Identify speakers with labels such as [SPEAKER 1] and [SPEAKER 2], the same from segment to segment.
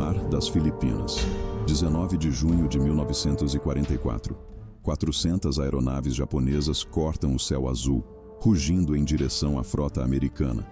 [SPEAKER 1] Mar das Filipinas, 19 de junho de 1944. 400 aeronaves japonesas cortam o céu azul, rugindo em direção à frota americana.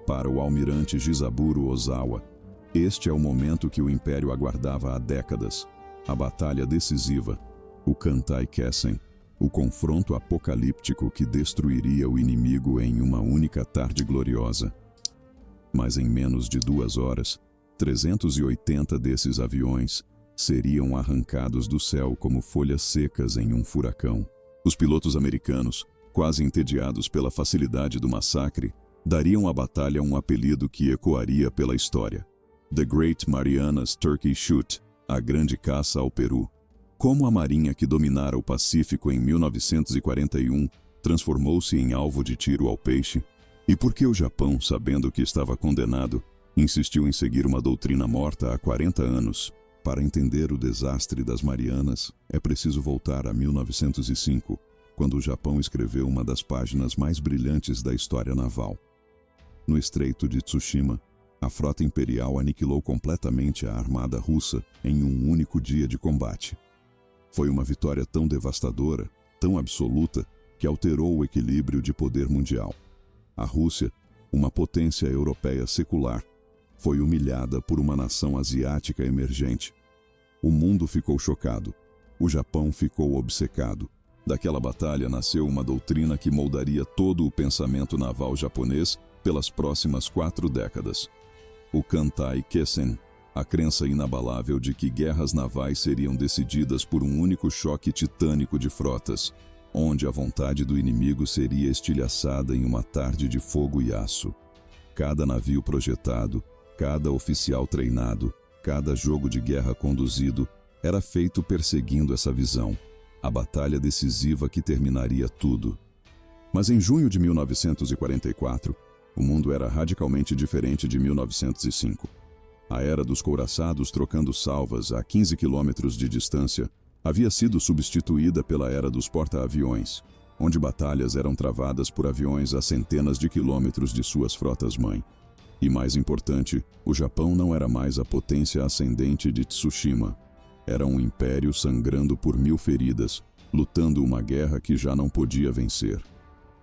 [SPEAKER 1] Para o almirante Jizaburo Ozawa, este é o momento que o Império aguardava há décadas. A batalha decisiva, o Kantai Kessen, o confronto apocalíptico que destruiria o inimigo em uma única tarde gloriosa. Mas em menos de 2 horas, 380 desses aviões seriam arrancados do céu como folhas secas em um furacão. Os pilotos americanos, quase entediados pela facilidade do massacre, dariam à batalha um apelido que ecoaria pela história: The Great Marianas Turkey Shoot, a grande caça ao Peru. Como a marinha que dominara o Pacífico em 1941 transformou-se em alvo de tiro ao peixe? E por que o Japão, sabendo que estava condenado, insistiu em seguir uma doutrina morta há 40 anos? Para entender o desastre das Marianas, é preciso voltar a 1905, quando o Japão escreveu uma das páginas mais brilhantes da história naval. No Estreito de Tsushima, a frota imperial aniquilou completamente a armada russa em um único dia de combate. Foi uma vitória tão devastadora, tão absoluta, que alterou o equilíbrio de poder mundial. A Rússia, uma potência europeia secular, foi humilhada por uma nação asiática emergente. O mundo ficou chocado. O Japão ficou obcecado. Daquela batalha nasceu uma doutrina que moldaria todo o pensamento naval japonês pelas próximas 4 décadas. O Kantai Kessen, a crença inabalável de que guerras navais seriam decididas por um único choque titânico de frotas, onde a vontade do inimigo seria estilhaçada em uma tarde de fogo e aço. Cada navio projetado, cada oficial treinado, cada jogo de guerra conduzido, era feito perseguindo essa visão, a batalha decisiva que terminaria tudo. Mas em junho de 1944, o mundo era radicalmente diferente de 1905. A era dos couraçados trocando salvas a 15 quilômetros de distância havia sido substituída pela era dos porta-aviões, onde batalhas eram travadas por aviões a centenas de quilômetros de suas frotas-mãe. E mais importante, o Japão não era mais a potência ascendente de Tsushima. Era um império sangrando por 1000 feridas, lutando uma guerra que já não podia vencer.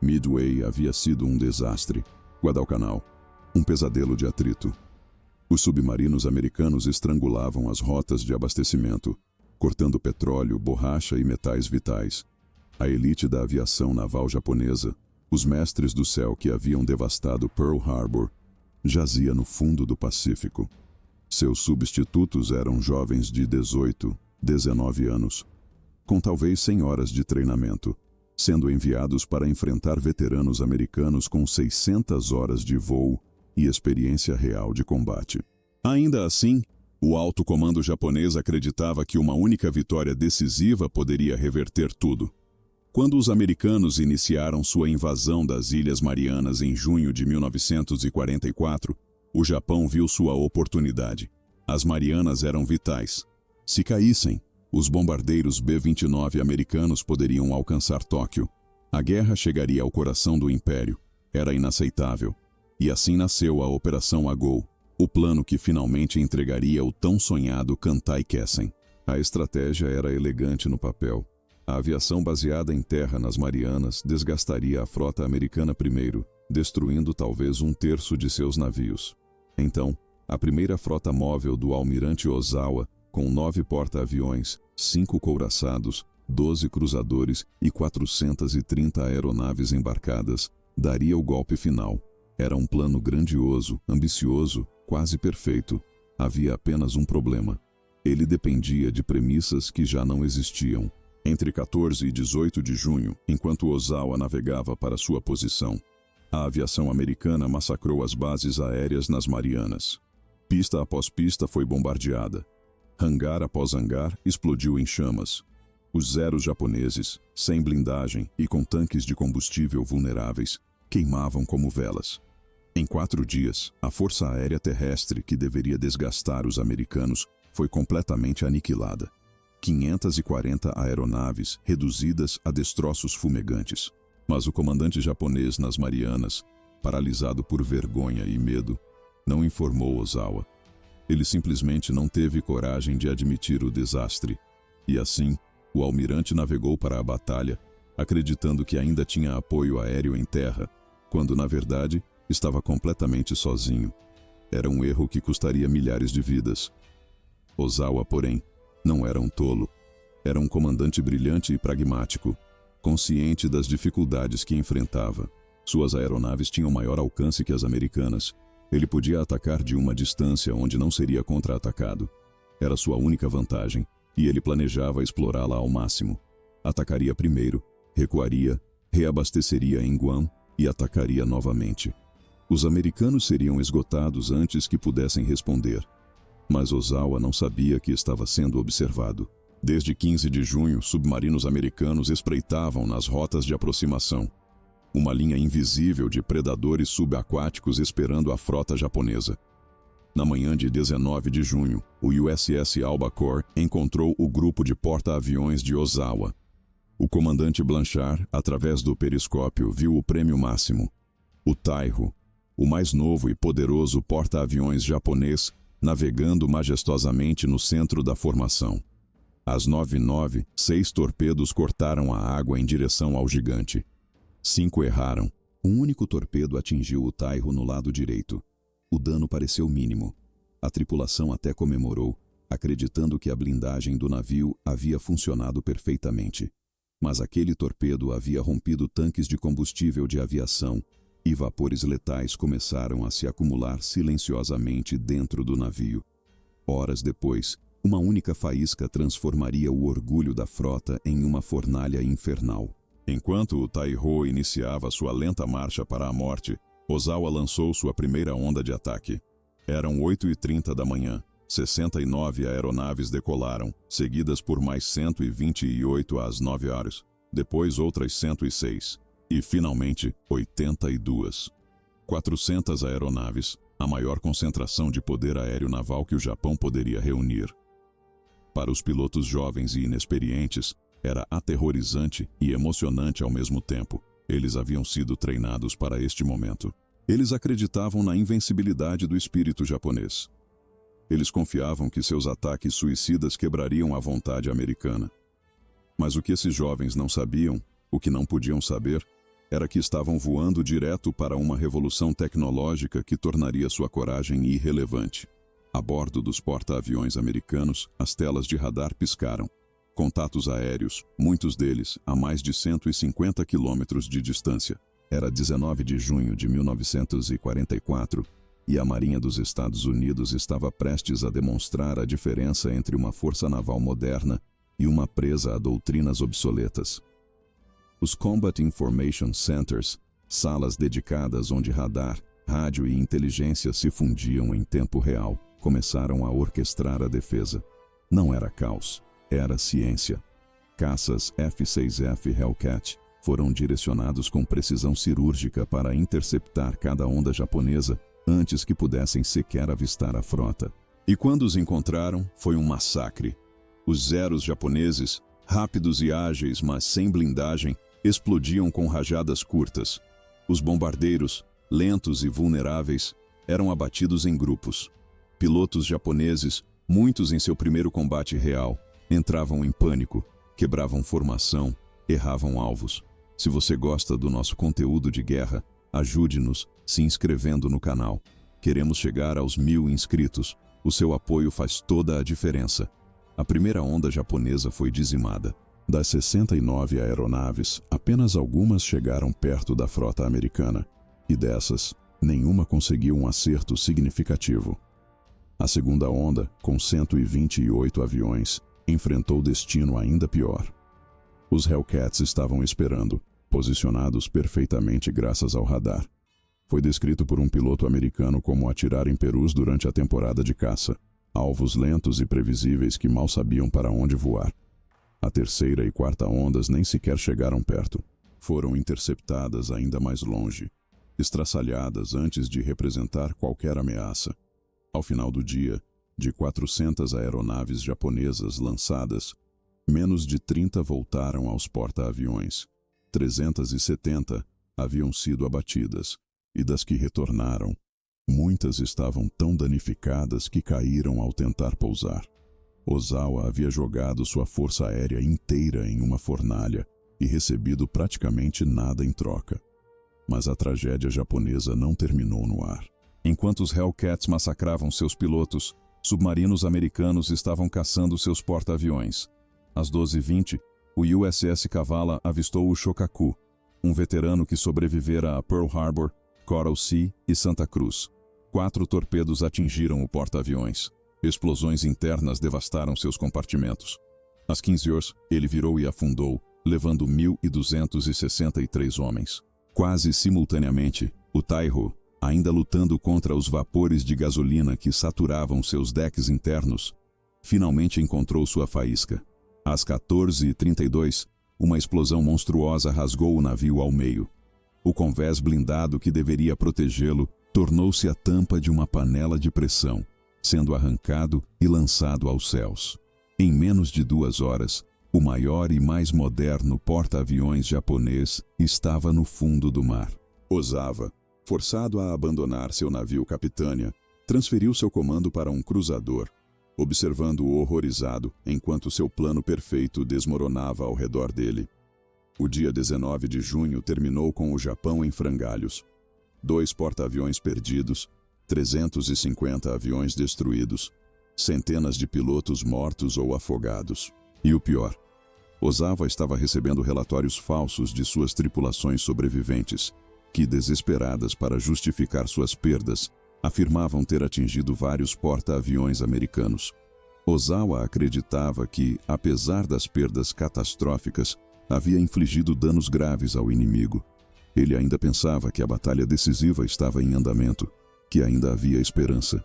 [SPEAKER 1] Midway havia sido um desastre. Guadalcanal, um pesadelo de atrito. Os submarinos americanos estrangulavam as rotas de abastecimento, cortando petróleo, borracha e metais vitais. A elite da aviação naval japonesa, os mestres do céu que haviam devastado Pearl Harbor, jazia no fundo do Pacífico. Seus substitutos eram jovens de 18, 19 anos, com talvez 100 horas de treinamento, sendo enviados para enfrentar veteranos americanos com 600 horas de voo e experiência real de combate. Ainda assim, o alto comando japonês acreditava que uma única vitória decisiva poderia reverter tudo. Quando os americanos iniciaram sua invasão das Ilhas Marianas em junho de 1944, o Japão viu sua oportunidade. As Marianas eram vitais. Se caíssem, os bombardeiros B-29 americanos poderiam alcançar Tóquio. A guerra chegaria ao coração do Império. Era inaceitável. E assim nasceu a Operação Agou, o plano que finalmente entregaria o tão sonhado Kantai Kessen. A estratégia era elegante no papel. A aviação baseada em terra nas Marianas desgastaria a frota americana primeiro, destruindo talvez 1/3 de seus navios. Então, a primeira frota móvel do almirante Ozawa, com 9 porta-aviões, 5 couraçados, 12 cruzadores e 430 aeronaves embarcadas, daria o golpe final. Era um plano grandioso, ambicioso, quase perfeito. Havia apenas um problema. Ele dependia de premissas que já não existiam. Entre 14 e 18 de junho, enquanto Ozawa navegava para sua posição, a aviação americana massacrou as bases aéreas nas Marianas. Pista após pista foi bombardeada. Hangar após hangar explodiu em chamas. Os Zeros japoneses, sem blindagem e com tanques de combustível vulneráveis, queimavam como velas. Em 4 dias, a força aérea terrestre que deveria desgastar os americanos foi completamente aniquilada. 540 aeronaves reduzidas a destroços fumegantes. Mas o comandante japonês nas Marianas, paralisado por vergonha e medo, não informou Ozawa. Ele simplesmente não teve coragem de admitir o desastre. E assim, o almirante navegou para a batalha, acreditando que ainda tinha apoio aéreo em terra, quando na verdade estava completamente sozinho. Era um erro que custaria milhares de vidas. Ozawa, porém, não era um tolo. Era um comandante brilhante e pragmático, consciente das dificuldades que enfrentava. Suas aeronaves tinham maior alcance que as americanas. Ele podia atacar de uma distância onde não seria contra-atacado. Era sua única vantagem, e ele planejava explorá-la ao máximo. Atacaria primeiro, recuaria, reabasteceria em Guam e atacaria novamente. Os americanos seriam esgotados antes que pudessem responder. Mas Ozawa não sabia que estava sendo observado. Desde 15 de junho, submarinos americanos espreitavam nas rotas de aproximação. Uma linha invisível de predadores subaquáticos esperando a frota japonesa. Na manhã de 19 de junho, o USS Albacore encontrou o grupo de porta-aviões de Ozawa. O comandante Blanchard, através do periscópio, viu o prêmio máximo. O Taiho, o mais novo e poderoso porta-aviões japonês, navegando majestosamente no centro da formação. Às 9h09, 6 torpedos cortaram a água em direção ao gigante. 5 erraram. Um único torpedo atingiu o Taiho no lado direito. O dano pareceu mínimo. A tripulação até comemorou, acreditando que a blindagem do navio havia funcionado perfeitamente. Mas aquele torpedo havia rompido tanques de combustível de aviação e vapores letais começaram a se acumular silenciosamente dentro do navio. Horas depois, uma única faísca transformaria o orgulho da frota em uma fornalha infernal. Enquanto o Taiho iniciava sua lenta marcha para a morte, Ozawa lançou sua primeira onda de ataque. Eram 8h30 da manhã. 69 aeronaves decolaram, seguidas por mais 128 às 9 horas. Depois outras 106. E, finalmente, 82. 400 aeronaves, a maior concentração de poder aéreo naval que o Japão poderia reunir. Para os pilotos jovens e inexperientes, era aterrorizante e emocionante ao mesmo tempo. Eles haviam sido treinados para este momento. Eles acreditavam na invencibilidade do espírito japonês. Eles confiavam que seus ataques suicidas quebrariam a vontade americana. Mas o que esses jovens não sabiam, o que não podiam saber, era que estavam voando direto para uma revolução tecnológica que tornaria sua coragem irrelevante. A bordo dos porta-aviões americanos, as telas de radar piscaram. Contatos aéreos, muitos deles a mais de 150 quilômetros de distância. Era 19 de junho de 1944 e a Marinha dos Estados Unidos estava prestes a demonstrar a diferença entre uma força naval moderna e uma presa a doutrinas obsoletas. Os Combat Information Centers, salas dedicadas onde radar, rádio e inteligência se fundiam em tempo real, começaram a orquestrar a defesa. Não era caos, era ciência. Caças F-6F Hellcat foram direcionados com precisão cirúrgica para interceptar cada onda japonesa antes que pudessem sequer avistar a frota. E quando os encontraram, foi um massacre. Os Zeros japoneses, rápidos e ágeis, mas sem blindagem, explodiam com rajadas curtas. Os bombardeiros, lentos e vulneráveis, eram abatidos em grupos. Pilotos japoneses, muitos em seu primeiro combate real, entravam em pânico, quebravam formação, erravam alvos. Se você gosta do nosso conteúdo de guerra, ajude-nos se inscrevendo no canal. Queremos chegar aos 1000 inscritos. O seu apoio faz toda a diferença. A primeira onda japonesa foi dizimada. Das 69 aeronaves, apenas algumas chegaram perto da frota americana. E dessas, nenhuma conseguiu um acerto significativo. A segunda onda, com 128 aviões, enfrentou destino ainda pior. Os Hellcats estavam esperando, posicionados perfeitamente graças ao radar. Foi descrito por um piloto americano como atirar em perus durante a temporada de caça. Alvos lentos e previsíveis que mal sabiam para onde voar. A terceira e quarta ondas nem sequer chegaram perto. Foram interceptadas ainda mais longe, estraçalhadas antes de representar qualquer ameaça. Ao final do dia, de 400 aeronaves japonesas lançadas, menos de 30 voltaram aos porta-aviões. 370 haviam sido abatidas, e das que retornaram, Muitas estavam tão danificadas que caíram ao tentar pousar. Ozawa havia jogado sua força aérea inteira em uma fornalha e recebido praticamente nada em troca. Mas a tragédia japonesa não terminou no ar. Enquanto os Hellcats massacravam seus pilotos, submarinos americanos estavam caçando seus porta-aviões. Às 12h20, o USS Kavala avistou o Shokaku, um veterano que sobrevivera a Pearl Harbor, Coral Sea e Santa Cruz. 4 torpedos atingiram o porta-aviões. Explosões internas devastaram seus compartimentos. Às 15h, ele virou e afundou, levando 1.263 homens. Quase simultaneamente, o Taiho, ainda lutando contra os vapores de gasolina que saturavam seus decks internos, finalmente encontrou sua faísca. Às 14h32, uma explosão monstruosa rasgou o navio ao meio. O convés blindado que deveria protegê-lo tornou-se a tampa de uma panela de pressão, sendo arrancado e lançado aos céus. Em menos de 2 horas, o maior e mais moderno porta-aviões japonês estava no fundo do mar. Ozawa, forçado a abandonar seu navio Capitânia, transferiu seu comando para um cruzador, observando-o horrorizado enquanto seu plano perfeito desmoronava ao redor dele. O dia 19 de junho terminou com o Japão em frangalhos. 2 porta-aviões perdidos, 350 aviões destruídos, centenas de pilotos mortos ou afogados. E o pior, Ozawa estava recebendo relatórios falsos de suas tripulações sobreviventes, que, desesperadas para justificar suas perdas, afirmavam ter atingido vários porta-aviões americanos. Ozawa acreditava que, apesar das perdas catastróficas, havia infligido danos graves ao inimigo. Ele ainda pensava que a batalha decisiva estava em andamento, que ainda havia esperança.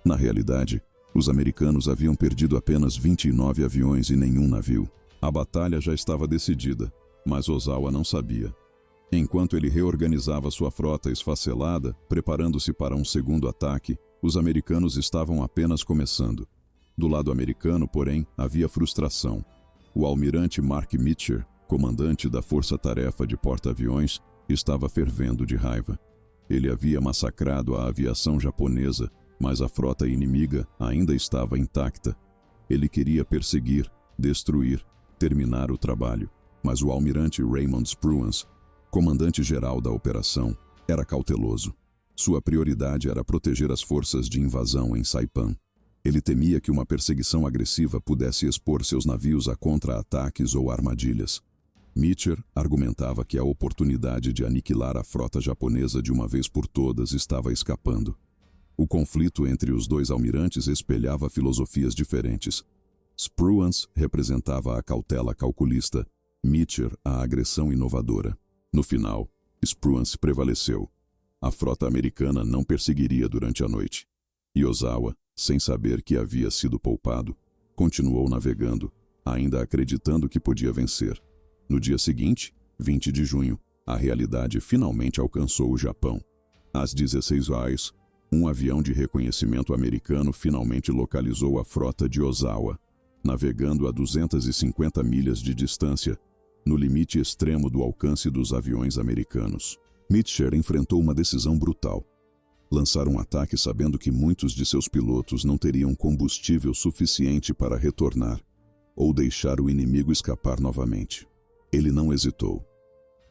[SPEAKER 1] Na realidade, os americanos haviam perdido apenas 29 aviões e nenhum navio. A batalha já estava decidida, mas Ozawa não sabia. Enquanto ele reorganizava sua frota esfacelada, preparando-se para um segundo ataque, os americanos estavam apenas começando. Do lado americano, porém, havia frustração. O almirante Mark Mitcher, comandante da força-tarefa de porta-aviões, estava fervendo de raiva. Ele havia massacrado a aviação japonesa, mas a frota inimiga ainda estava intacta. Ele queria perseguir, destruir, terminar o trabalho. Mas o almirante Raymond Spruance, comandante-geral da operação, era cauteloso. Sua prioridade era proteger as forças de invasão em Saipan. Ele temia que uma perseguição agressiva pudesse expor seus navios a contra-ataques ou armadilhas. Mitcher argumentava que a oportunidade de aniquilar a frota japonesa de uma vez por todas estava escapando. O conflito entre os 2 almirantes espelhava filosofias diferentes. Spruance representava a cautela calculista, Mitcher a agressão inovadora. No final, Spruance prevaleceu. A frota americana não perseguiria durante a noite. E Ozawa, sem saber que havia sido poupado, continuou navegando, ainda acreditando que podia vencer. No dia seguinte, 20 de junho, a realidade finalmente alcançou o Japão. Às 16h, um avião de reconhecimento americano finalmente localizou a frota de Ozawa, navegando a 250 milhas de distância, no limite extremo do alcance dos aviões americanos. Mitcher enfrentou uma decisão brutal. Lançar um ataque sabendo que muitos de seus pilotos não teriam combustível suficiente para retornar, ou deixar o inimigo escapar novamente. Ele não hesitou.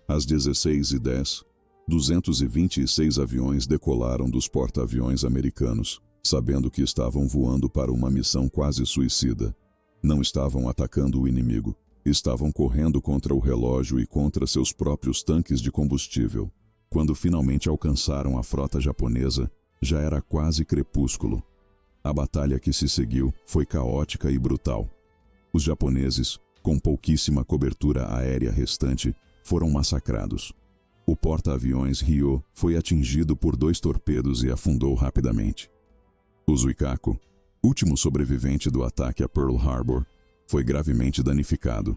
[SPEAKER 1] Às 16h10, 226 aviões decolaram dos porta-aviões americanos, sabendo que estavam voando para uma missão quase suicida. Não estavam atacando o inimigo, estavam correndo contra o relógio e contra seus próprios tanques de combustível. Quando finalmente alcançaram a frota japonesa, já era quase crepúsculo. A batalha que se seguiu foi caótica e brutal. Os japoneses, com pouquíssima cobertura aérea restante, foram massacrados. O porta-aviões Ryo foi atingido por 2 torpedos e afundou rapidamente. O Zuikaku, último sobrevivente do ataque a Pearl Harbor, foi gravemente danificado.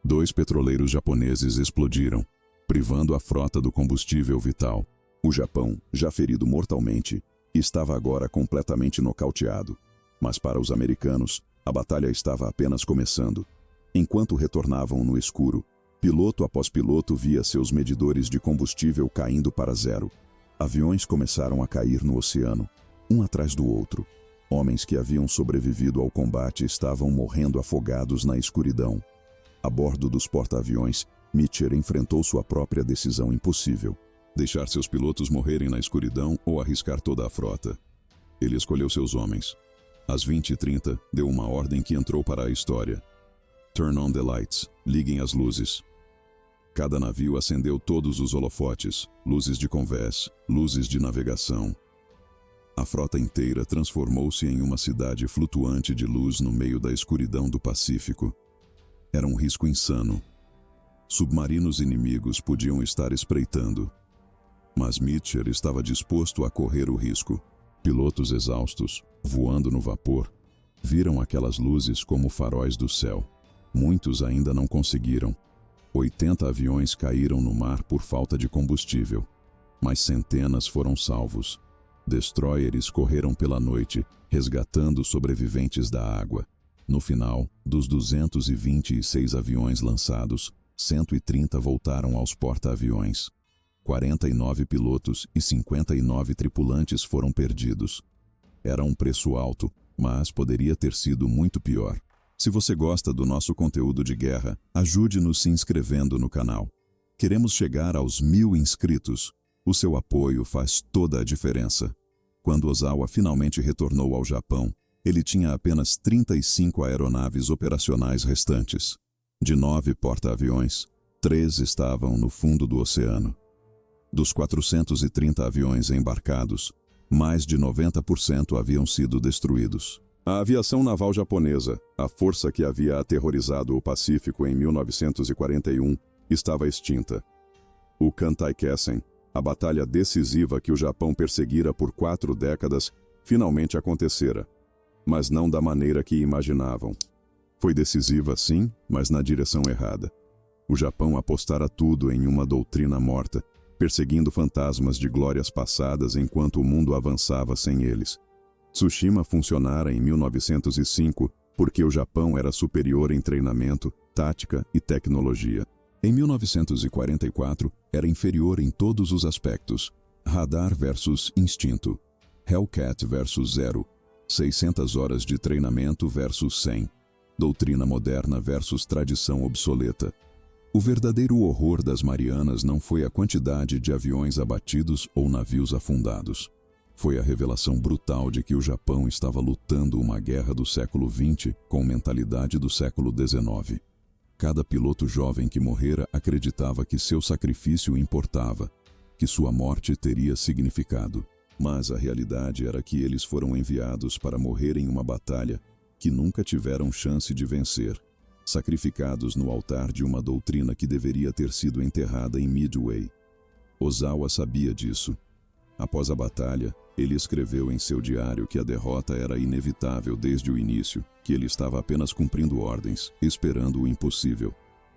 [SPEAKER 1] 2 petroleiros japoneses explodiram, privando a frota do combustível vital. O Japão, já ferido mortalmente, estava agora completamente nocauteado. Mas para os americanos, a batalha estava apenas começando. Enquanto retornavam no escuro, piloto após piloto via seus medidores de combustível caindo para zero. Aviões começaram a cair no oceano, um atrás do outro. Homens que haviam sobrevivido ao combate estavam morrendo afogados na escuridão. A bordo dos porta-aviões, Mitchell enfrentou sua própria decisão impossível: deixar seus pilotos morrerem na escuridão ou arriscar toda a frota. Ele escolheu seus homens. Às 20h30, deu uma ordem que entrou para a história: "Turn on the lights", liguem as luzes. Cada navio acendeu todos os holofotes, luzes de convés, luzes de navegação. A frota inteira transformou-se em uma cidade flutuante de luz no meio da escuridão do Pacífico. Era um risco insano. Submarinos inimigos podiam estar espreitando. Mas Mitchell estava disposto a correr o risco. Pilotos exaustos, voando no vapor, viram aquelas luzes como faróis do céu. Muitos ainda não conseguiram. 80 aviões caíram no mar por falta de combustível, mas centenas foram salvos. Destroyers correram pela noite, resgatando sobreviventes da água. No final, dos 226 aviões lançados, 130 voltaram aos porta-aviões. 49 pilotos e 59 tripulantes foram perdidos. Era um preço alto, mas poderia ter sido muito pior. Se você gosta do nosso conteúdo de guerra, ajude-nos se inscrevendo no canal. Queremos chegar aos 1000 inscritos. O seu apoio faz toda a diferença. Quando Ozawa finalmente retornou ao Japão, ele tinha apenas 35 aeronaves operacionais restantes. De 9 porta-aviões, 3 estavam no fundo do oceano. Dos 430 aviões embarcados, mais de 90% haviam sido destruídos. A aviação naval japonesa, a força que havia aterrorizado o Pacífico em 1941, estava extinta. O Kantai-Kessen, a batalha decisiva que o Japão perseguira por 4 décadas, finalmente acontecera, mas não da maneira que imaginavam. Foi decisiva, sim, mas na direção errada. O Japão apostara tudo em uma doutrina morta, perseguindo fantasmas de glórias passadas enquanto o mundo avançava sem eles. Tsushima funcionara em 1905 porque o Japão era superior em treinamento, tática e tecnologia. Em 1944, era inferior em todos os aspectos: radar versus instinto, Hellcat versus Zero, 600 horas de treinamento versus 100, doutrina moderna versus tradição obsoleta. O verdadeiro horror das Marianas não foi a quantidade de aviões abatidos ou navios afundados. Foi a revelação brutal de que o Japão estava lutando uma guerra do século XX com mentalidade do século XIX. Cada piloto jovem que morrera acreditava que seu sacrifício importava, que sua morte teria significado. Mas a realidade era que eles foram enviados para morrer em uma batalha que nunca tiveram chance de vencer, sacrificados no altar de uma doutrina que deveria ter sido enterrada em Midway. Ozawa sabia disso. Após a batalha, ele escreveu em seu diário que a derrota era inevitável desde o início, que ele estava apenas cumprindo ordens, esperando o impossível.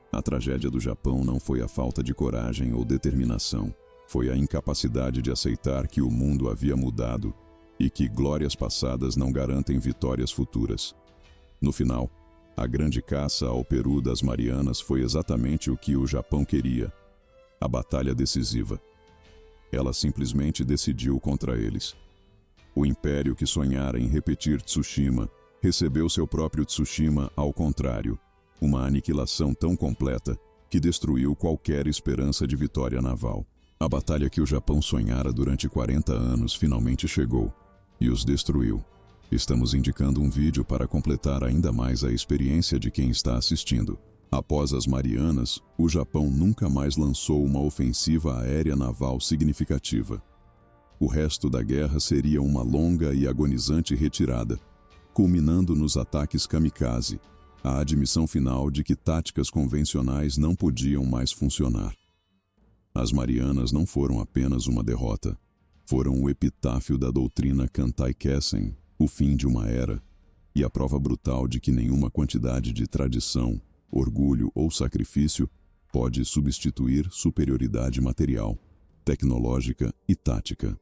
[SPEAKER 1] A tragédia do Japão não foi a falta de coragem ou determinação, foi a incapacidade de aceitar que o mundo havia mudado e que glórias passadas não garantem vitórias futuras. No final, a grande caça ao Peru das Marianas foi exatamente o que o Japão queria: a batalha decisiva. Ela simplesmente decidiu contra eles. O império que sonhara em repetir Tsushima recebeu seu próprio Tsushima ao contrário, uma aniquilação tão completa que destruiu qualquer esperança de vitória naval. A batalha que o Japão sonhara durante 40 anos finalmente chegou e os destruiu. Estamos indicando um vídeo para completar ainda mais a experiência de quem está assistindo. Após as Marianas, o Japão nunca mais lançou uma ofensiva aérea naval significativa. O resto da guerra seria uma longa e agonizante retirada, culminando nos ataques kamikaze, a admissão final de que táticas convencionais não podiam mais funcionar. As Marianas não foram apenas uma derrota, foram o epitáfio da doutrina Kantai-Kessen, o fim de uma era, e a prova brutal de que nenhuma quantidade de tradição, orgulho ou sacrifício pode substituir superioridade material, tecnológica e tática.